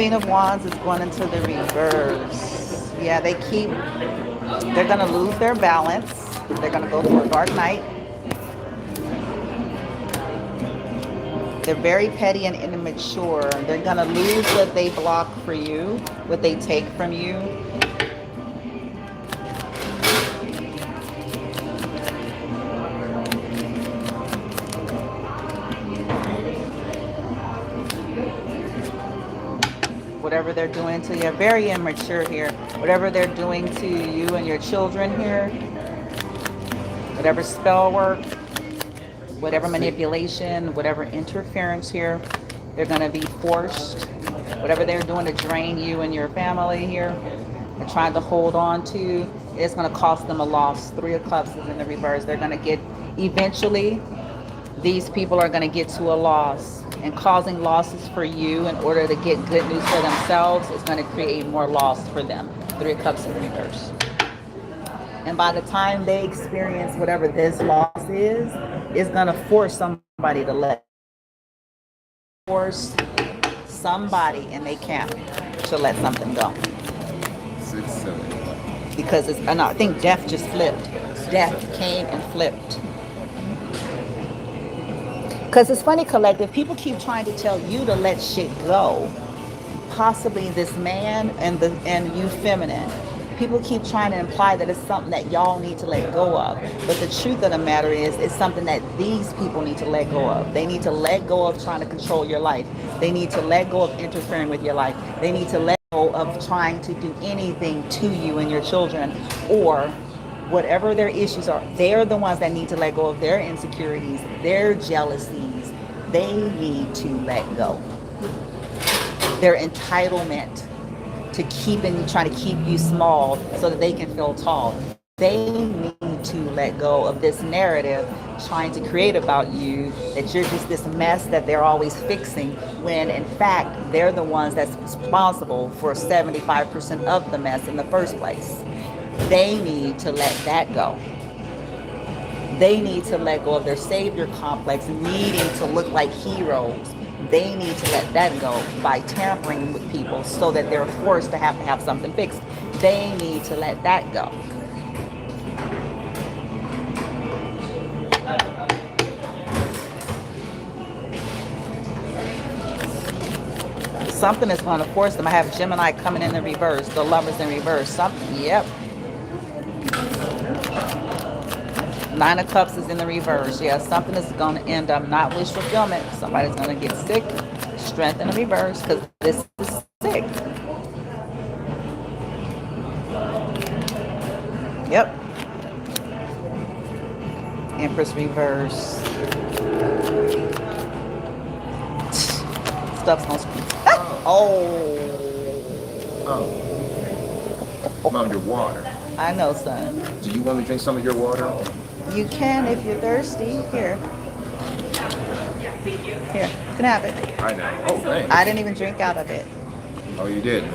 Queen of Wands is going into the reverse. Yeah, they're going to lose their balance. They're going to go through a dark night. They're very petty and immature. They're going to lose what they block for you, what they take from you. Whatever they're doing to you, very immature here. Whatever they're doing to you and your children here, whatever spell work, whatever manipulation, whatever interference here, they're going to be forced. Whatever they're doing to drain you and your family here, and trying to hold on to, it's going to cost them a loss. 3 of Cups is in the reverse. They're going to get, eventually, these people are going to get to a loss. And causing losses for you in order to get good news for themselves is going to create more loss for them. 3 of Cups in the reverse. And by the time they experience whatever this loss is, it's going to force somebody to force somebody in their camp to let something go. 6, 7. Because it's, and I think death just flipped. Death came and flipped. Because it's funny, collective, people keep trying to tell you to let shit go. Possibly this man and you feminine. People keep trying to imply that it's something that y'all need to let go of. But the truth of the matter is, it's something that these people need to let go of. They need to let go of trying to control your life. They need to let go of interfering with your life. They need to let go of trying to do anything to you and your children, or whatever their issues are. They're the ones that need to let go of their insecurities, their jealousies. They need to let go. Their entitlement to keep and trying to keep you small so that they can feel tall. They need to let go of this narrative trying to create about you that you're just this mess that they're always fixing, when in fact they're the ones that's responsible for 75% of the mess in the first place. They need to let that go. They need to let go of their savior complex, needing to look like heroes. They need to let that go by tampering with people so that they're forced to have something fixed. They need to let that go. Something is going to force them. I have Gemini coming in the reverse, the Lovers in reverse. Something, yep. 9 of Cups is in the reverse. Yeah, something is going to end up not wish fulfillment. Somebody's going to get sick. Strength in the reverse, because this is sick. Yep. Empress reverse. Stuff's going to... Oh. Mom, your water. I know, son. Do you want me to drink some of your water? You can if you're thirsty. Here. Here, you can have it. I know. Oh, thanks. I didn't even drink out of it. Oh, you did?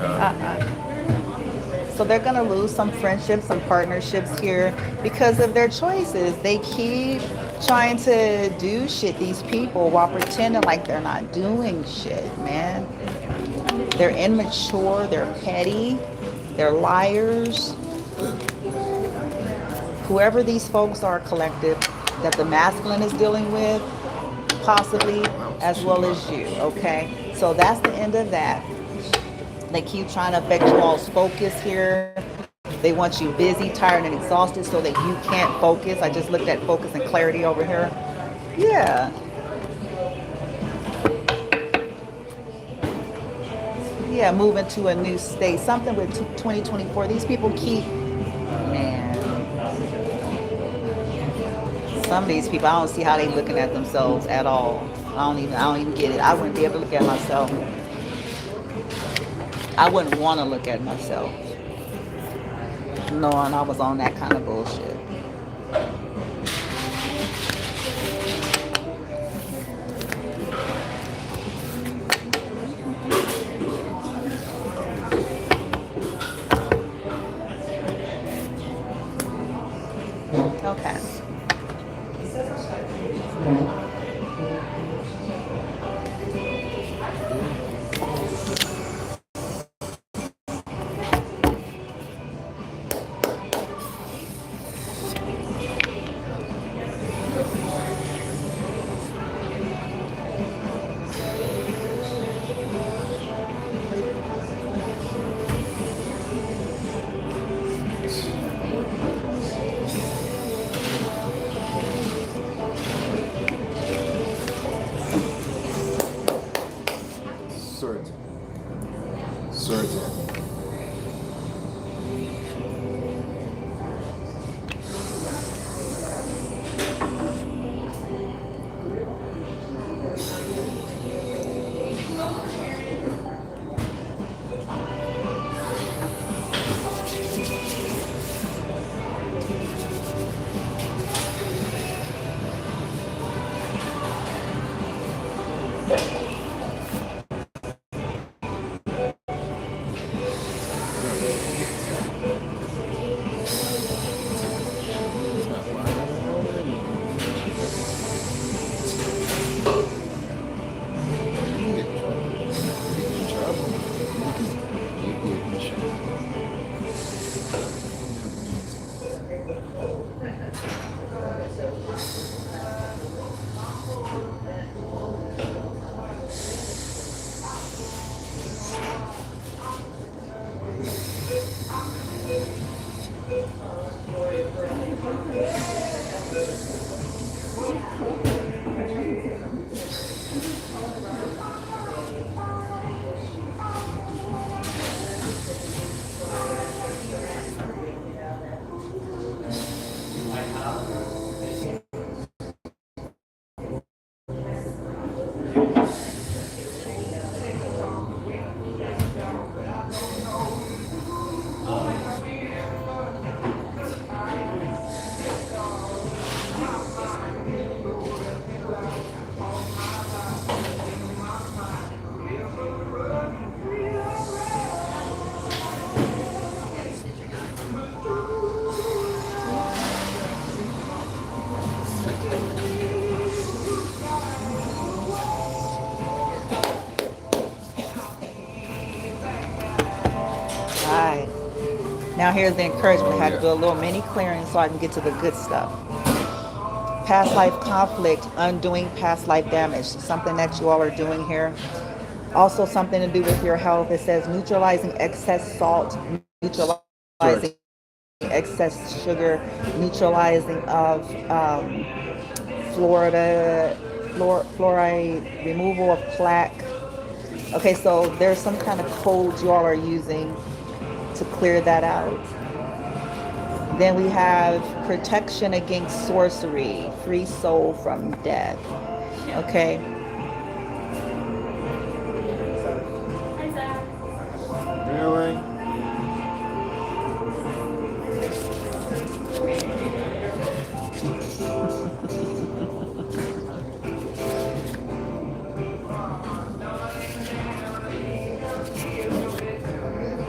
So they're going to lose some friendships, some partnerships here because of their choices. They keep trying to do shit, these people, while pretending like they're not doing shit, man. They're immature, they're petty, they're liars. Whoever these folks are, collective, that the masculine is dealing with, possibly, as well as you, okay? So that's the end of that. They keep trying to affect you all's focus here. They want you busy, tired, and exhausted so that you can't focus. I just looked at focus and clarity over here. Yeah. Yeah, moving to a new state. Something with 2024. These people keep, man. Some of these people, I don't see how they looking at themselves at all. I don't even get it. I wouldn't be able to look at myself. I wouldn't want to look at myself knowing I was on that kind of bullshit. Okay. Right. Now here's the encouragement. I had to do a little mini clearing so I can get to the good stuff. Past life conflict, undoing past life damage. Something that you all are doing here. Also something to do with your health. It says neutralizing excess salt, neutralizing excess sugar, neutralizing of fluoride, removal of plaque. Okay, so there's some kind of codes you all are using to clear that out. Then we have protection against sorcery, free soul from death. Okay. Really?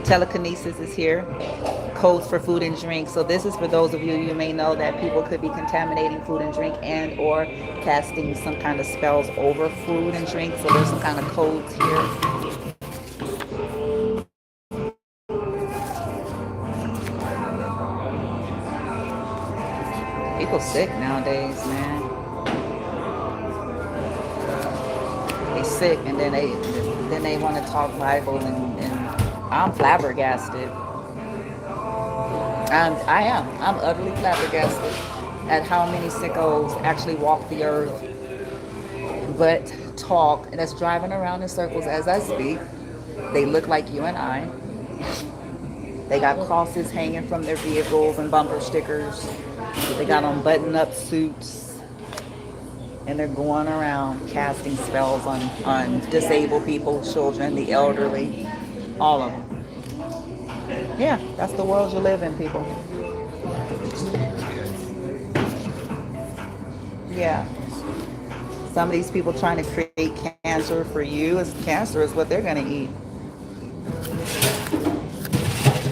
Telekinesis is here. Codes for food and drink. So this is for those of you may know that people could be contaminating food and drink and or casting some kind of spells over food and drink. So there's some kind of codes here. People sick nowadays, man. They sick and then they want to talk Bible and I'm flabbergasted. I'm utterly flabbergasted at how many sickos actually walk the earth, but talk, and that's driving around in circles as I speak. They look like you and I. They got crosses hanging from their vehicles and bumper stickers. They got on button-up suits, and they're going around casting spells on disabled people, children, the elderly, all of them. Yeah, that's the world you live in, people. Yeah. Some of these people trying to create cancer for you. Cancer is what they're going to eat.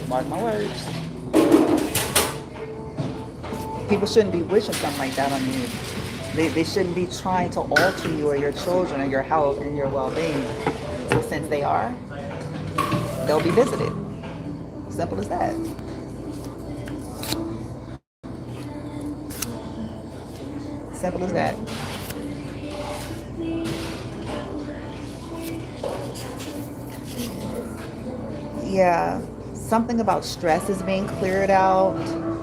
Mark my words. People shouldn't be wishing something like that on you. They shouldn't be trying to alter you or your children or your health and your well-being. So since they are, they'll be visited. Simple as that. Simple as that. Yeah, something about stress is being cleared out.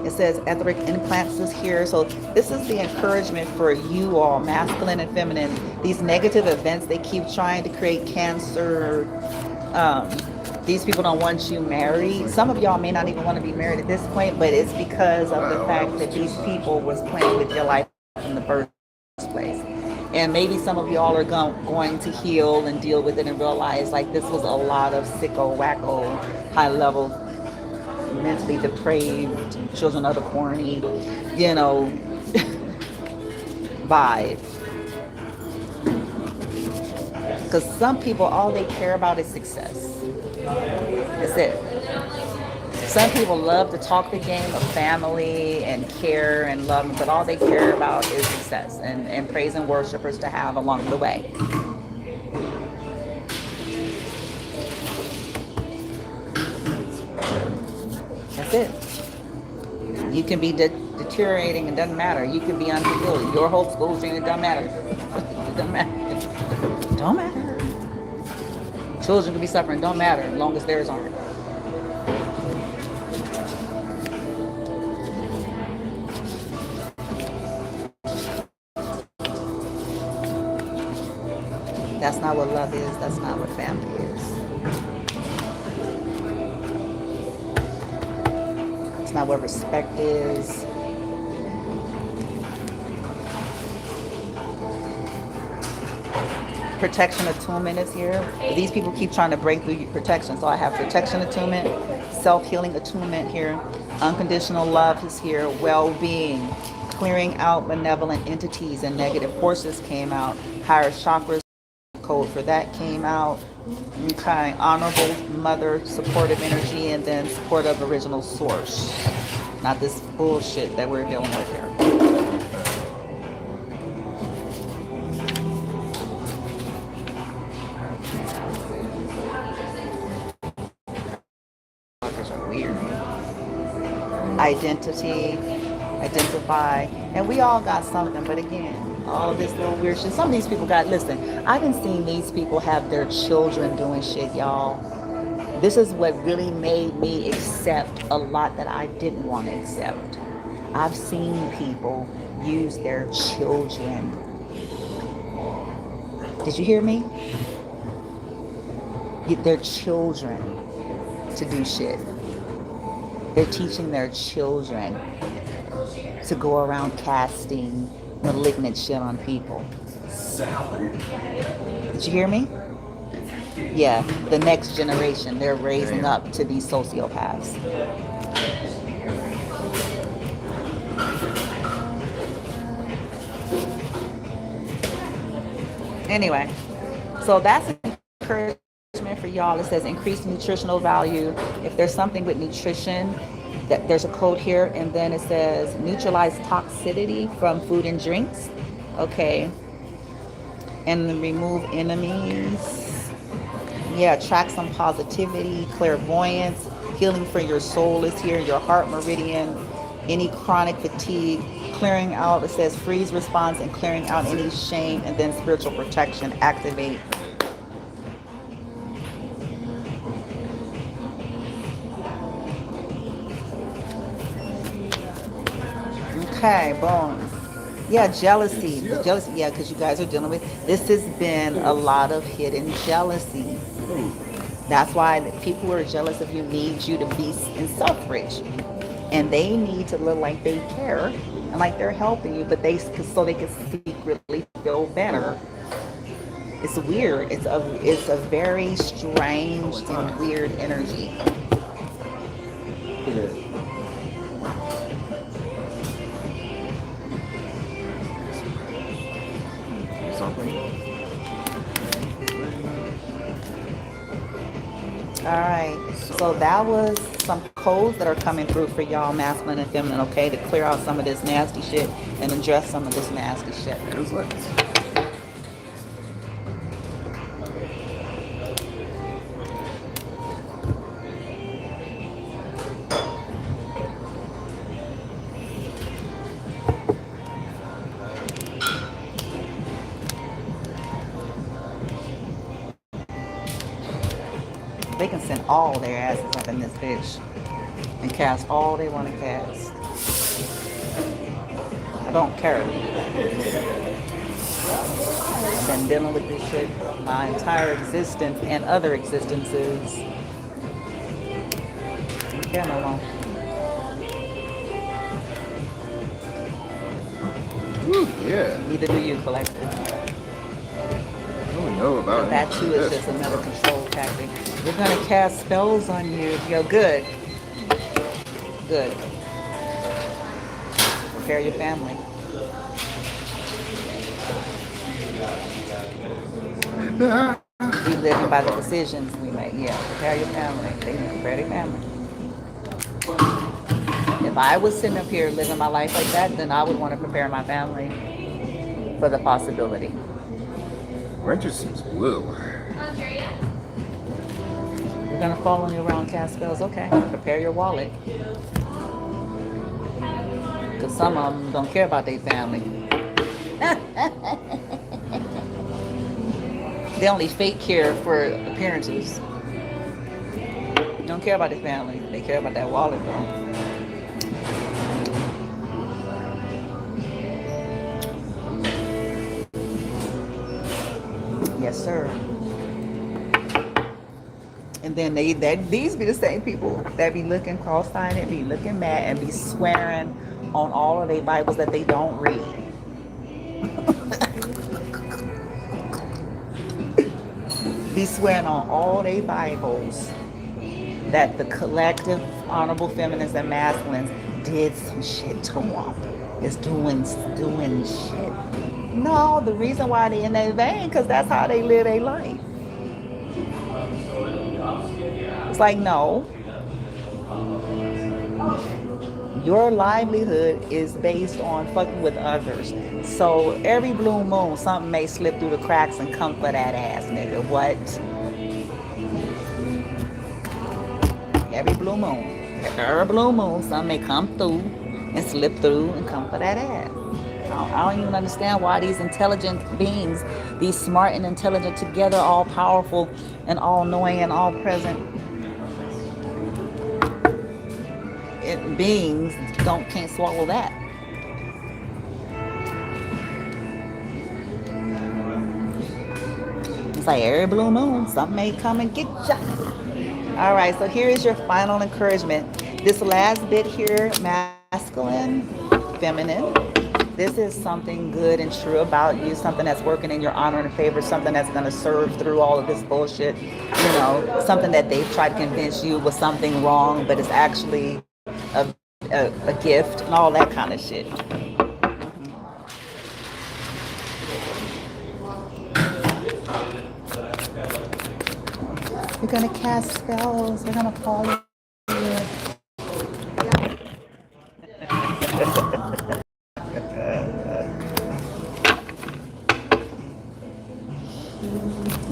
It says etheric implants is here. So this is the encouragement for you all, masculine and feminine. These negative events, they keep trying to create cancer. These people don't want you married. Some of y'all may not even want to be married at this point, but it's because of the fact that these people was playing with your life in the first place. And maybe some of y'all are going to heal and deal with it and realize like this was a lot of sicko, wacko, high level, mentally depraved, children of the corny, vibe. Because some people, all they care about is success. That's it. Some people love to talk the game of family and care and love, but all they care about is success and praise and worshipers to have along the way. That's it. You can be deteriorating, it doesn't matter. You can be unfulfilled. Your whole school dream, it doesn't matter. It doesn't matter. Don't matter. Children can be suffering, don't matter, as long as theirs aren't. That's not what love is. That's not what family is. It's not what respect is. Protection attunement is here. These people keep trying to break through protection. So I have protection attunement, self-healing attunement here. Unconditional love is here. Well-being, clearing out malevolent entities and negative forces came out. Higher chakras code for that came out. Okay, honorable mother, supportive energy, and then supportive original source. Not this bullshit that we're dealing with here. Weird. Identity, identify, and we all got something, but again, all of this little weird shit. Some of these people got, listen, I've been seeing these people have their children doing shit, y'all. This is what really made me accept a lot that I didn't want to accept. I've seen people use their children. Did you hear me? Get their children to do shit. They're teaching their children to go around casting malignant shit on people. Did you hear me? Yeah, the next generation, they're raising up to these sociopaths. Anyway, so that's encouragement for y'all. It says increased nutritional value. If there's something with nutrition, that there's a code here, and then it says neutralize toxicity from food and drinks. Okay. And then remove enemies. Yeah, attract some positivity, clairvoyance, healing for your soul is here, your heart meridian, any chronic fatigue, clearing out, it says freeze response and clearing out any shame, and then spiritual protection, activate. Okay, boom. Yeah, jealousy. Jealousy, yeah, because you guys are dealing with, this has been a lot of hidden jealousy. That's why the people who are jealous of you need you to be self-rich. And they need to look like they care and like they're helping you, but so they can secretly feel better. It's weird. It's a very strange and weird energy. All right, so that was some codes that are coming through for y'all, masculine and feminine, okay, to clear out some of this nasty shit and address some of this nasty shit. They can send all their asses up in this bitch and cast all they want to cast. I don't care. I've been dealing with this shit my entire existence and other existences. I don't care no more. Ooh, yeah. Neither do you, collective. I don't know about That too is just another control tactic. We're gonna cast spells on you. Yo, good. Good. Prepare your family. We living by the decisions we make. Yeah, prepare your family. They need to prepare their family. If I was sitting up here living my life like that, then I would want to prepare my family for the possibility. Red just seems blue. You're gonna follow me around, cast spells. Okay, prepare your wallet. Because some of them don't care about their family. They only fake care for appearances. They don't care about their family. They care about that wallet, though. Yes, sir. And then these be the same people that be looking cross-eyed and be looking mad and be swearing on all of their Bibles that they don't read. Be swearing on all their Bibles that the collective honorable feminists and masculines did some shit to them. Is doing shit. No, the reason why they in their vein, because that's how they live their life. It's like, no. Your livelihood is based on fucking with others. So every blue moon, something may slip through the cracks and come for that ass, nigga. What? Every blue moon, something may come through and slip through and come for that ass. I don't even understand why these intelligent beings, these smart and intelligent together, all powerful and all knowing and all present beings can't swallow that. It's like every blue moon, something may come and get you. All right, so here is your final encouragement. This last bit here, masculine, feminine. This is something good and true about you, something that's working in your honor and favor, something that's going to serve through all of this bullshit. You know, something that they've tried to convince you was something wrong, but it's actually a gift and all that kind of shit. You're going to cast spells. They're going to call you.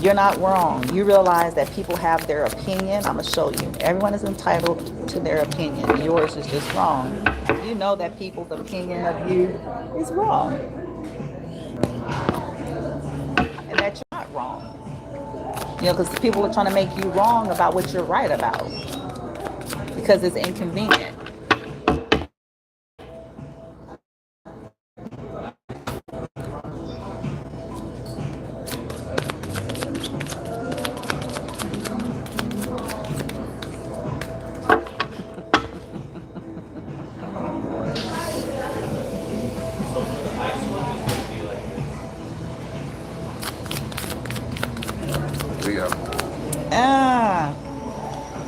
You're not wrong. You realize that people have their opinion. I'm going to show you. Everyone is entitled to their opinion. Yours is just wrong. You know that people's opinion of you is wrong. And that you're not wrong. You know, because people are trying to make you wrong about what you're right about. Because it's inconvenient.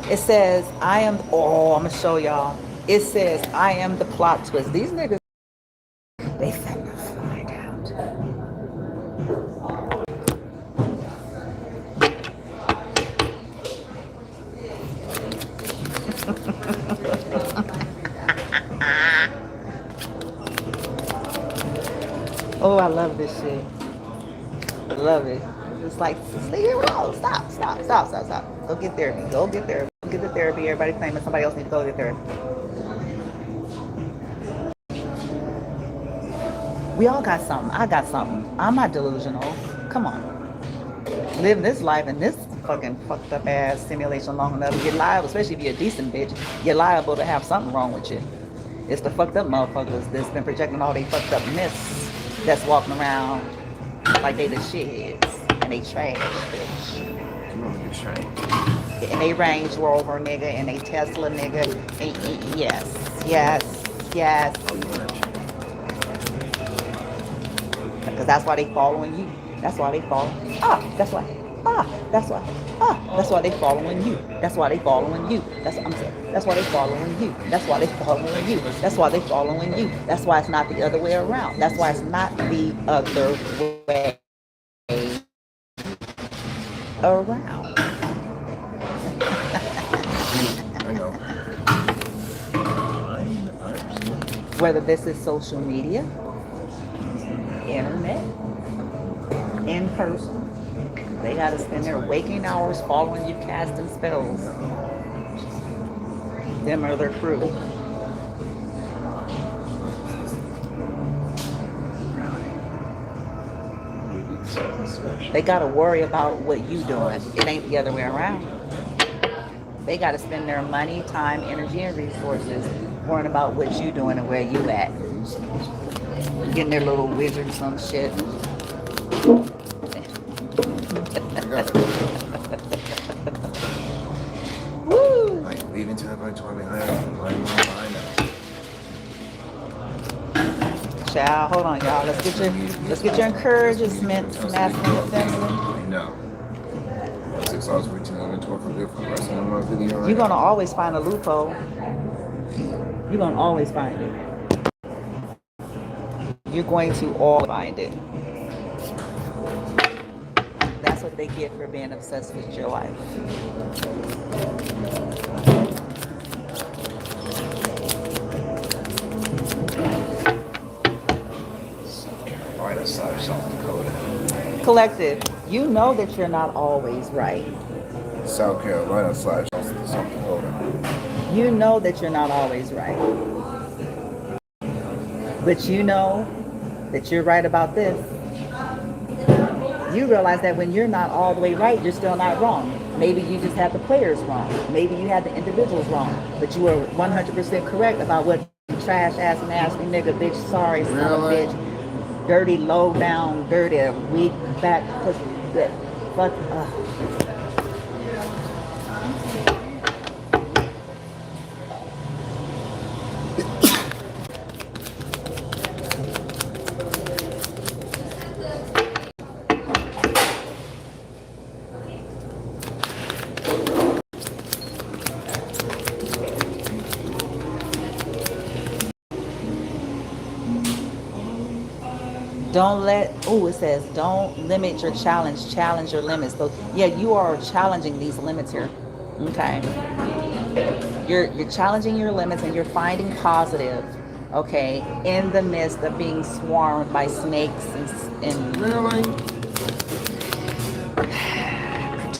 It says, I am, I'm going to show y'all. It says, I am the plot twist. These niggas, they finna find out. Oh, I love this shit. I love it. It's like, leave it alone. Stop. Go get therapy. Go get the therapy. Everybody claiming somebody else needs to go get therapy. We all got something. I got something. I'm not delusional. Come on. Live this life in this fucking fucked up ass simulation long enough. You're liable, especially if you're a decent bitch, you're liable to have something wrong with you. It's the fucked up motherfuckers that's been projecting all they fucked up myths that's walking around like they the shitheads. And they trash, bitch. And they Range Rover, nigga, and they Tesla, nigga. And yes. Because that's why they following you. That's why they follow. That's why they following you. That's why they following you. That's why they following you. That's why they following you. That's why they following you. That's why it's not the other way around. That's why it's not the other way around. Whether this is social media, internet, in person, they gotta spend their waking hours following you, casting spells. Them or their crew. They gotta worry about what you doing. It ain't the other way around. They gotta spend their money, time, energy, and resources worrying about what you doing and where you at. Getting their little wizard some shit. got it. Woo! I ain't leaving till by 12 behind now. Child, hold on, y'all. Let's get your encouragement, masculine and feminine. I know. 6 hours, 15 minutes, 12 for the rest of my video. You're gonna always find a loophole. You're gonna always find it. You're going to always find it. That's what they get for being obsessed with your life. Alright, that's South Dakota. Collective, you know that you're not always right. South Carolina / South Dakota. You know that you're not always right. But you know that you're right about this. You realize that when you're not all the way right, you're still not wrong. Maybe you just had the players wrong. Maybe you had the individuals wrong. But you were 100% correct about what trash ass, nasty nigga, bitch, sorry, son of a bitch, dirty, low down, dirty, weak back, fuck, don't let, it says, don't limit your challenge your limits. So yeah, you are challenging these limits here. Okay. You're challenging your limits and you're finding positive, okay, in the midst of being swarmed by snakes and Really?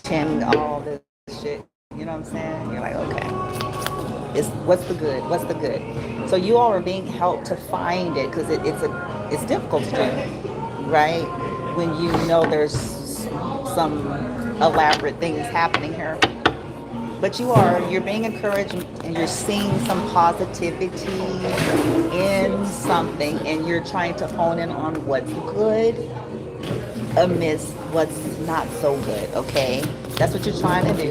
pretending all this shit. You know what I'm saying? You're like, okay. What's the good? What's the good? So you all are being helped to find it because it's difficult to do, right? When you know there's some elaborate things happening here. But you're being encouraged and you're seeing some positivity in something and you're trying to hone in on what's good amidst what's not so good, okay? That's what you're trying to do.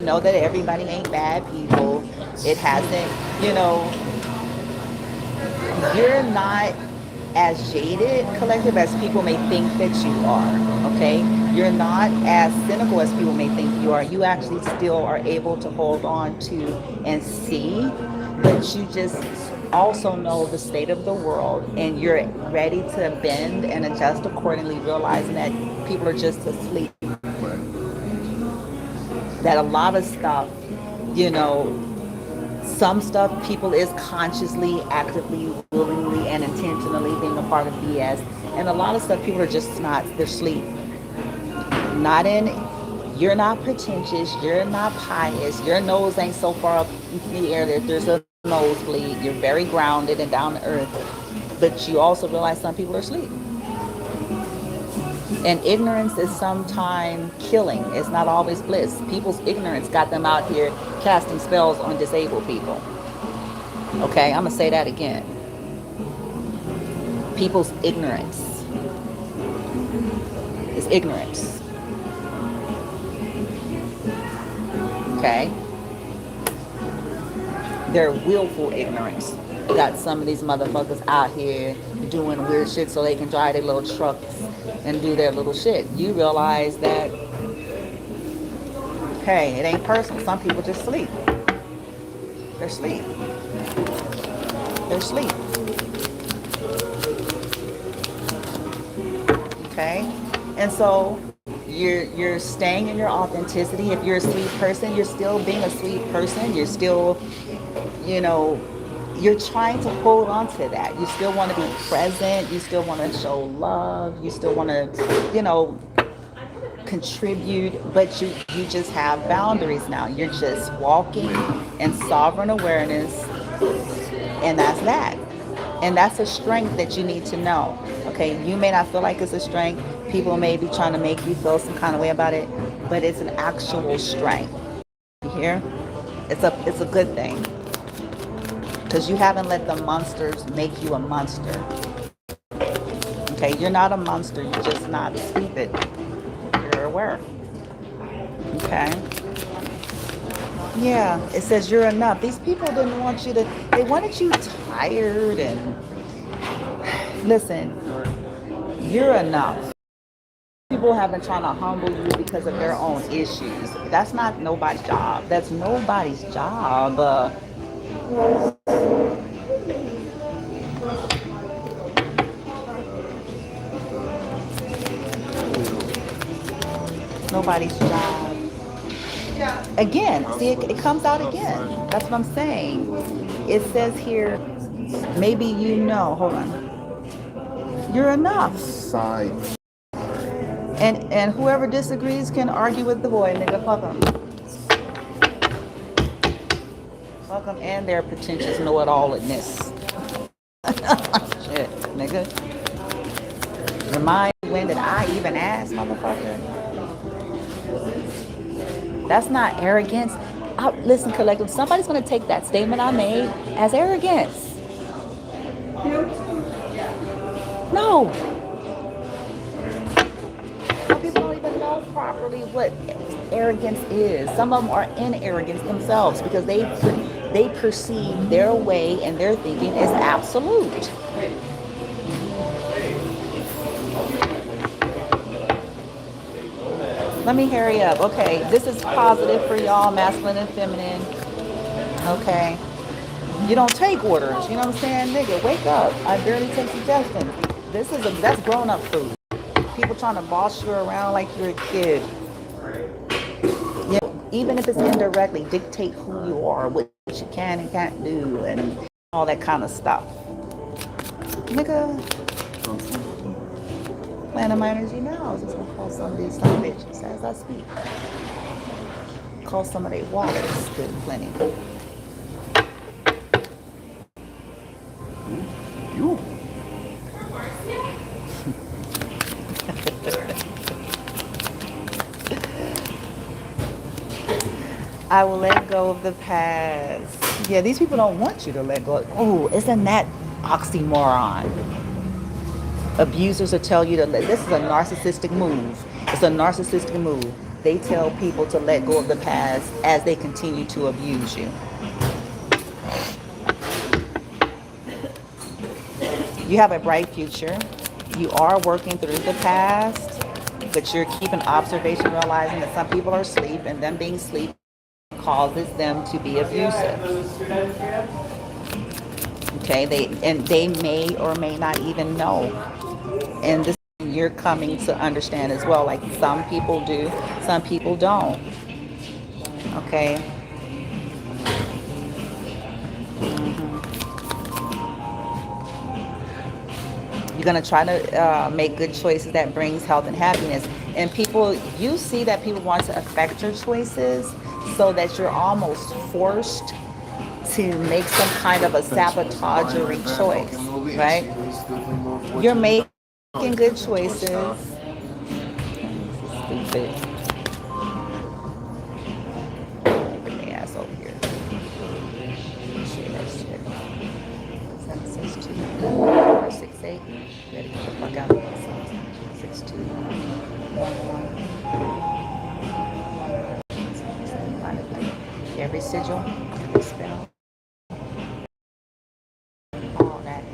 Know that everybody ain't bad people. It hasn't, you're not as jaded, collective, as people may think that you are, okay? You're not as cynical as people may think you are. You actually still are able to hold on to and see, but you just also know the state of the world and you're ready to bend and adjust accordingly, realizing that people are just asleep. That a lot of stuff, some stuff people is consciously, actively, willingly, and intentionally being a part of BS. And a lot of stuff people are just not, they're asleep. You're not pretentious, you're not pious, your nose ain't so far up in the air that there's a nosebleed, you're very grounded and down to earth. But you also realize some people are asleep. And ignorance is sometimes killing. It's not always bliss. People's ignorance got them out here casting spells on disabled people. Okay, I'm going to say that again. People's ignorance is ignorance. Okay? Their willful ignorance got some of these motherfuckers out here doing weird shit so they can drive their little trucks and do their little shit. You realize that, hey, it ain't personal. Some people just sleep. They're asleep. They're asleep. Okay? And so you're staying in your authenticity. If you're a sweet person, you're still being a sweet person. You're still, you're trying to hold on to that. You still want to be present. You still want to show love. You still want to, contribute, but you just have boundaries now. You're just walking in sovereign awareness, and that's that. And that's a strength that you need to know. Okay, you may not feel like it's a strength. People may be trying to make you feel some kind of way about it, but it's an actual strength. You hear? It's a good thing. Because you haven't let the monsters make you a monster. Okay, you're not a monster, you're just not stupid. You're aware. Okay. Yeah, it says you're enough. These people didn't want you to, they wanted you tired and listen, you're enough. People have been trying to humble you because of their own issues. That's not nobody's job. That's nobody's job. Nobody's job. Again, see, it comes out again. That's what I'm saying. It says here, maybe you know, hold on. You're enough. Side. And whoever disagrees can argue with the boy, nigga. Fuck them. Fuck them and their pretentious know-it-all-ness. Shit, nigga. Remind me, when did I even ask, motherfucker? That's not arrogance. Listen, collective, somebody's going to take that statement I made as arrogance. No. Some people don't even know properly what arrogance is. Some of them are in arrogance themselves because they perceive their way and their thinking as absolute. Let me hurry up. Okay, this is positive for y'all, masculine and feminine. Okay. You don't take orders. You know what I'm saying? Nigga, wake up. I barely take suggestions. That's grown-up food. People trying to boss you around like you're a kid. Yeah, even if it's indirectly, dictate who you are, what you can and can't do, and all that kind of stuff. Nigga. Plan of my energy now. I was just gonna call some of these some bitches as I speak. Call some of their waters good and plenty. You. I will let go of the past. Yeah, these people don't want you to let go. Oh, isn't that oxymoron? Abusers will tell you to let, this is a narcissistic move. It's a narcissistic move. They tell people to let go of the past as they continue to abuse you. You have a bright future. You are working through the past, but you're keeping observation, realizing that some people are asleep, and them being asleep causes them to be abusive. Okay, they may or may not even know. And this you're coming to understand as well. Like some people do, some people don't. Okay. You're gonna try to make good choices that brings health and happiness. And people, you see that people want to affect your choices, so that you're almost forced to make some kind of a sabotagery choice, right? You're making good choices. Stupid. Bring the ass over here. Shit, that shit. 762 468. Better get the fuck out of here. 62. Every sigil, every spell. All that.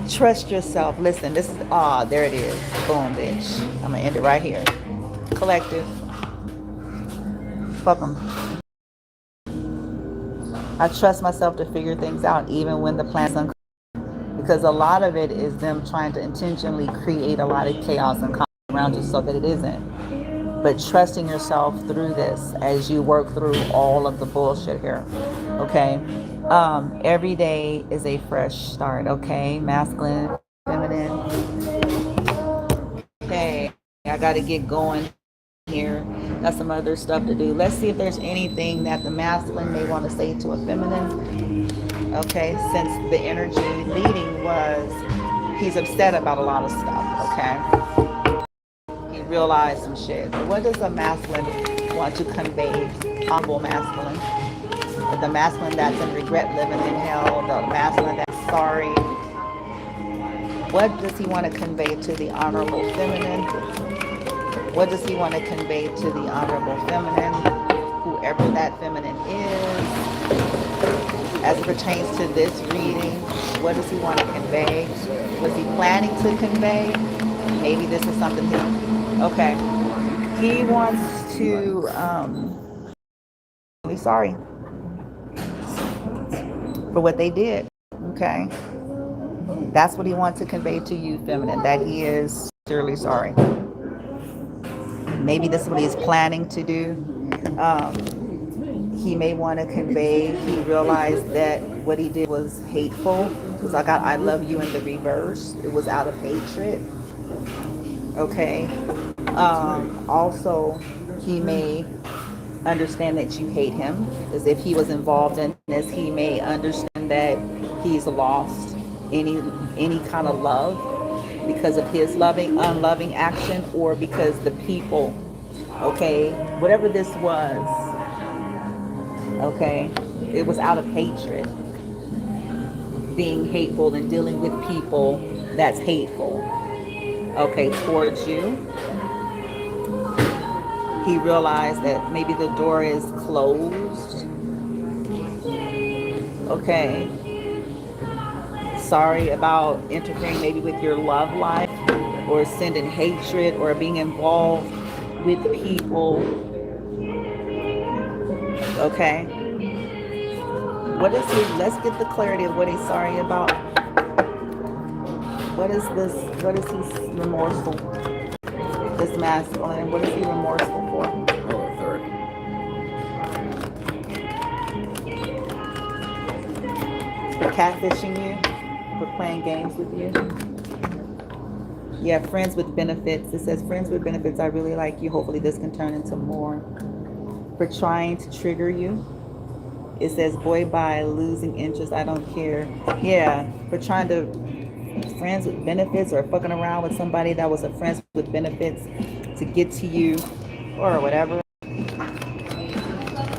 Trust yourself. Listen, this is, there it is. Boom, bitch. I'm gonna end it right here. Collective. Fuck 'em. I trust myself to figure things out even when the plan's unclear. Because a lot of it is them trying to intentionally create a lot of chaos and conflict around you so that it isn't. But trusting yourself through this as you work through all of the bullshit here. Okay? Every day is a fresh start. Okay? Masculine, feminine. Okay. I got to get going here. Got some other stuff to do. Let's see if there's anything that the masculine may want to say to a feminine. Okay, since the energy leading was he's upset about a lot of stuff. Okay, he realized some shit. What does a masculine want to convey? Humble masculine, the masculine that's in regret, living in hell, the masculine that's sorry. What does he want to convey to the honorable feminine? What does he want to convey to the honorable feminine, whoever that feminine is? As it pertains to this reading, what does he want to convey? Was he planning to convey? Maybe this is something okay. He wants to be sorry for what they did. Okay. That's what he wants to convey to you, feminine, that he is sincerely sorry. Maybe this is what he's planning to do. He may want to convey, he realized that what he did was hateful. Because I got I love you in the reverse. It was out of hatred. Okay. Also, he may understand that you hate him. As if he was involved in this, he may understand that he's lost any kind of love because of his unloving action, or because the people, okay, whatever this was, okay, it was out of hatred, being hateful and dealing with people that's hateful, okay, towards you. He realized that maybe the door is closed, okay. Sorry about interfering maybe with your love life, or sending hatred, or being involved with people. Okay. What is he? Let's get the clarity of what he's sorry about. What is this? What is he remorseful? This masculine. What is he remorseful for? Oh, authority. For catfishing you? For playing games with you? Yeah, friends with benefits. It says friends with benefits. I really like you. Hopefully this can turn into more. For trying to trigger you. It says boy bye, losing interest. I don't care. Yeah, for trying to friends with benefits, or fucking around with somebody that was a friends with benefits to get to you, or whatever.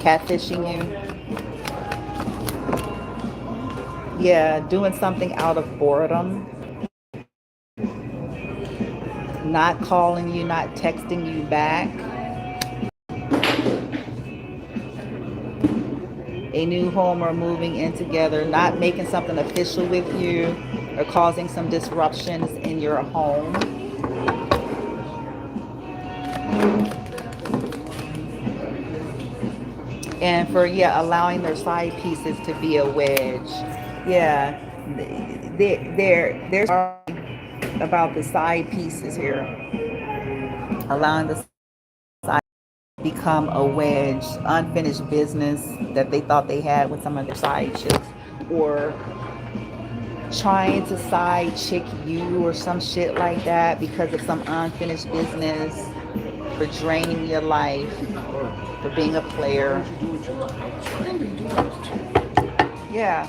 Catfishing you. Yeah, doing something out of boredom. Not calling you, not texting you back. A new home or moving in together, not making something official with you, or causing some disruptions in your home. And for, yeah, allowing their side pieces to be a wedge. Yeah, there's about the side pieces here. Allowing the side to become a wedge, unfinished business that they thought they had with some of their side chicks, or trying to side chick you or some shit like that because of some unfinished business, for draining your life, for being a player. Yeah.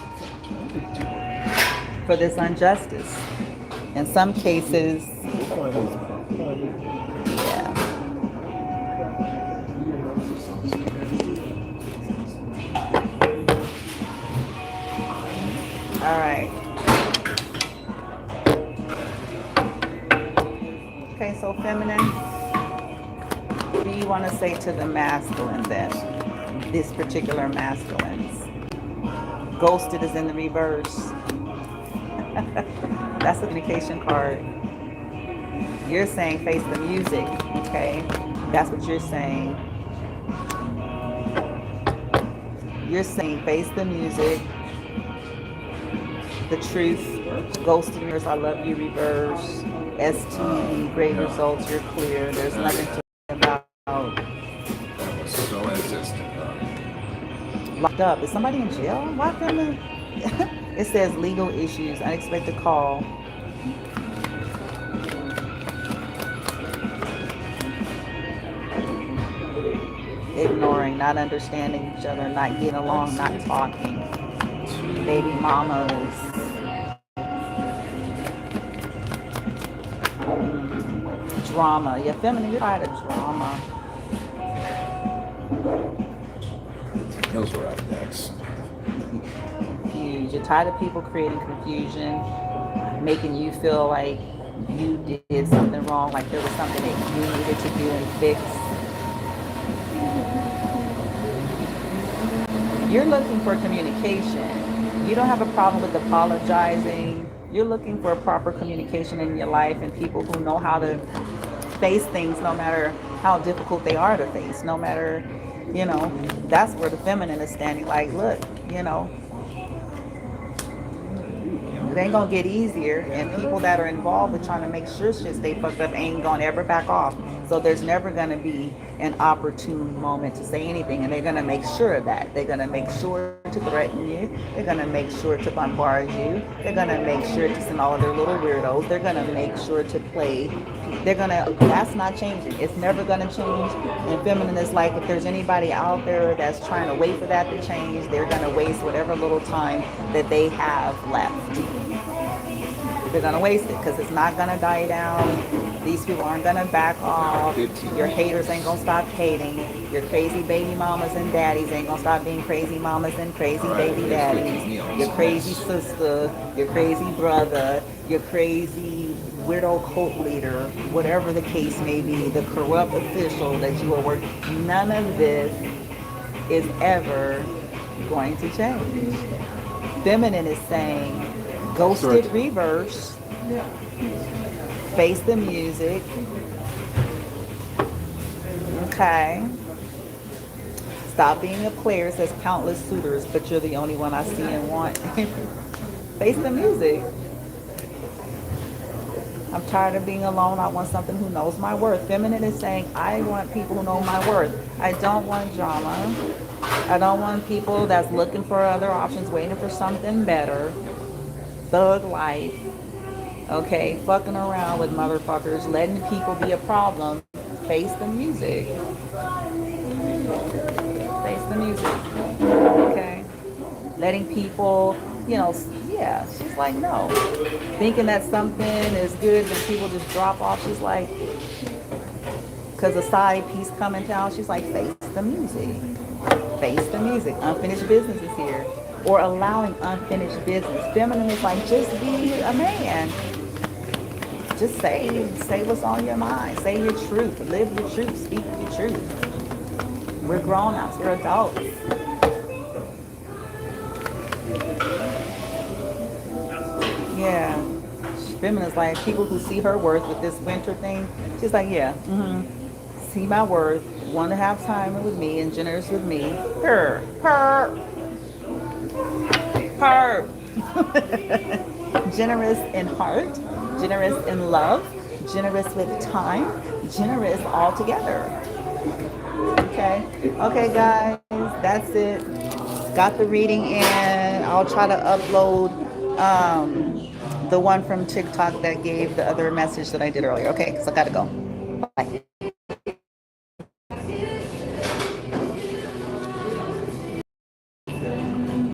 For this injustice. In some cases, yeah. All right. Okay, so feminine. What do you want to say to the masculine then? This particular masculines. Ghosted is in the reverse. That's the communication card. You're saying face the music, okay? That's what you're saying. You're saying face the music, the truth, ghosted mirrors, I love you, reverse, STD, great results, you're clear, there's nothing to about. That was so insistent. Locked up. Is somebody in jail? Locked them in? It says legal issues, unexpected call. Ignoring, not understanding each other, not getting along, not talking. Baby mamas. Drama. You're feminine, you're tired of drama. Those were up next. Confused. You're tired of people creating confusion, making you feel like you did something wrong, like there was something that you needed to do and fix. You're looking for communication. You don't have a problem with apologizing. You're looking for proper communication in your life and people who know how to face things no matter how difficult they are to face, no matter, you know, that's where the feminine is standing. Like, look, you know, it ain't gonna get easier, and people that are involved with trying to make sure shit stay fucked up ain't gonna ever back off. So there's never gonna be an opportune moment to say anything, and they're gonna make sure of that. They're gonna make sure to threaten you. They're gonna make sure to bombard you. They're gonna make sure to send all of their little weirdos. They're gonna make sure to play. That's not changing. It's never gonna change. And feminine is like, if there's anybody out there that's trying to wait for that to change, they're gonna waste whatever little time that they have left. They're gonna waste it because it's not gonna die down. These people aren't gonna back off. Your haters ain't gonna stop hating. Your crazy baby mamas and daddies ain't gonna stop being crazy mamas and crazy baby daddies. Your crazy sister, your crazy brother, your crazy weirdo cult leader, whatever the case may be, the corrupt official that you are working. None of this is ever going to change. Feminine is saying, ghosted reverse, face the music, okay, stop being a player, says countless suitors, but you're the only one I see and want. Face the music. I'm tired of being alone. I want something who knows my worth. Feminine is saying, I want people who know my worth. I don't want drama. I don't want people that's looking for other options, waiting for something better. Thug life. Okay, fucking around with motherfuckers, letting people be a problem. Face the music. Face the music. Okay. Letting people, you know, yeah, she's like, no. Thinking that something is good, then people just drop off. She's like, because a side piece come in town, she's like, face the music. Face the music. Unfinished business is here. Or allowing unfinished business. Feminine is like, just be a man. Just say what's on your mind. Say your truth. Live your truth. Speak your truth. We're grown-ups. We're adults. Yeah. Feminine's like, people who see her worth with this winter thing, she's like, yeah, see my worth, want to have time with me and generous with me. Her. Generous in heart, generous in love, generous with time, generous all together. Okay guys, that's it. Got the reading in. I'll try to upload the one from TikTok that gave the other message that I did earlier. Okay, so I gotta go. Bye.